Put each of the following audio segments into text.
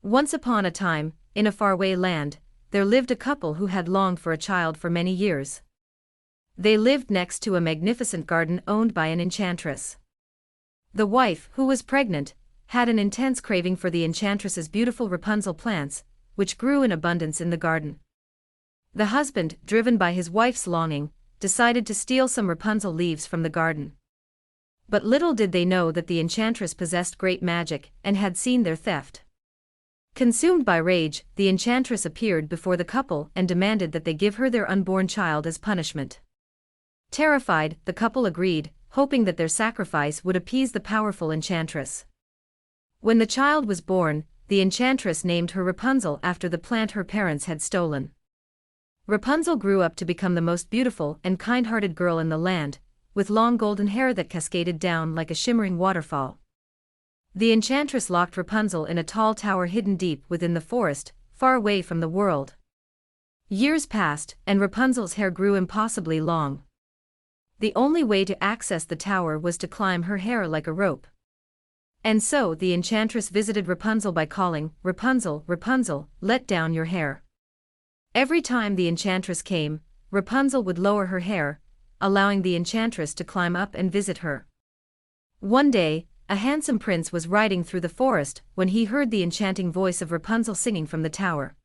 Once upon a time, in a faraway land, there lived a couple who had longed for a child for many years. They lived next to a magnificent garden owned by an enchantress. The wife, who was pregnant, had an intense craving for the enchantress's beautiful Rapunzel plants, which grew in abundance in the garden. The husband, driven by his wife's longing, decided to steal some Rapunzel leaves from the garden. But little did they know that the enchantress possessed great magic and had seen their theft. Consumed by rage, the enchantress appeared before the couple and demanded that they give her their unborn child as punishment. Terrified, the couple agreed, hoping that their sacrifice would appease the powerful enchantress. When the child was born, the enchantress named her Rapunzel after the plant her parents had stolen. Rapunzel grew up to become the most beautiful and kind-hearted girl in the land, with long golden hair that cascaded down like a shimmering waterfall. The enchantress locked Rapunzel in a tall tower hidden deep within the forest, far away from the world. Years passed, and Rapunzel's hair grew impossibly long. The only way to access the tower was to climb her hair like a rope. And so the enchantress visited Rapunzel by calling, "Rapunzel, Rapunzel, let down your hair." Every time the enchantress came, Rapunzel would lower her hair, allowing the enchantress to climb up and visit her. One day, a handsome prince was riding through the forest when he heard the enchanting voice of Rapunzel singing from the tower.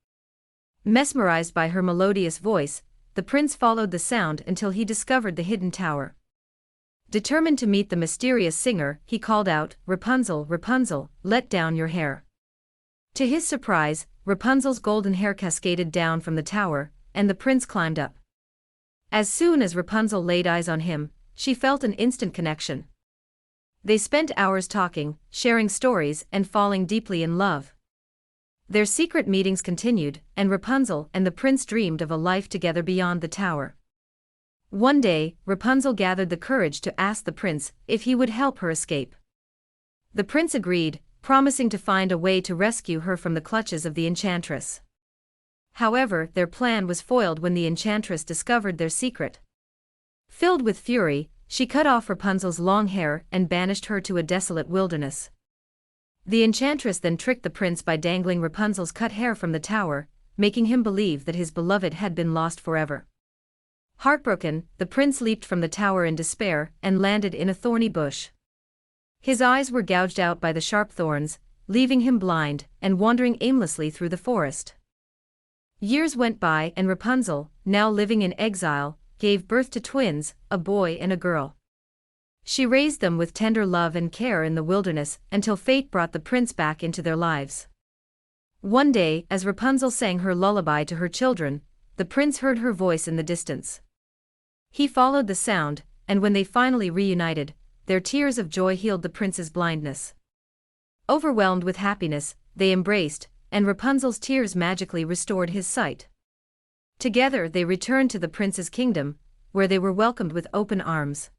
Mesmerized by her melodious voice, the prince followed the sound until he discovered the hidden tower. Determined to meet the mysterious singer, he called out, "Rapunzel, Rapunzel, let down your hair." To his surprise, Rapunzel's golden hair cascaded down from the tower, and the prince climbed up. As soon as Rapunzel laid eyes on him, she felt an instant connection. They spent hours talking, sharing stories and falling deeply in love. Their secret meetings continued, and Rapunzel and the prince dreamed of a life together beyond the tower. One day, Rapunzel gathered the courage to ask the prince if he would help her escape. The prince agreed, promising to find a way to rescue her from the clutches of the enchantress. However, their plan was foiled when the enchantress discovered their secret. Filled with fury, she cut off Rapunzel's long hair and banished her to a desolate wilderness. The enchantress then tricked the prince by dangling Rapunzel's cut hair from the tower, making him believe that his beloved had been lost forever. Heartbroken, the prince leaped from the tower in despair and landed in a thorny bush. His eyes were gouged out by the sharp thorns, leaving him blind and wandering aimlessly through the forest. Years went by and Rapunzel, now living in exile, gave birth to twins, a boy and a girl. She raised them with tender love and care in the wilderness until fate brought the prince back into their lives. One day, as Rapunzel sang her lullaby to her children, the prince heard her voice in the distance. He followed the sound, and when they finally reunited, their tears of joy healed the prince's blindness. Overwhelmed with happiness, they embraced, and Rapunzel's tears magically restored his sight. Together they returned to the prince's kingdom, where they were welcomed with open arms.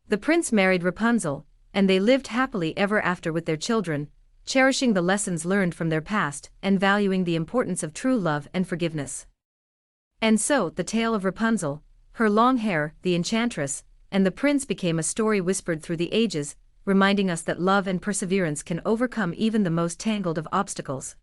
The prince married Rapunzel, and they lived happily ever after with their children, cherishing the lessons learned from their past and valuing the importance of true love and forgiveness. And so, the tale of Rapunzel, her long hair, the enchantress, and the prince became a story whispered through the ages, reminding us that love and perseverance can overcome even the most tangled of obstacles.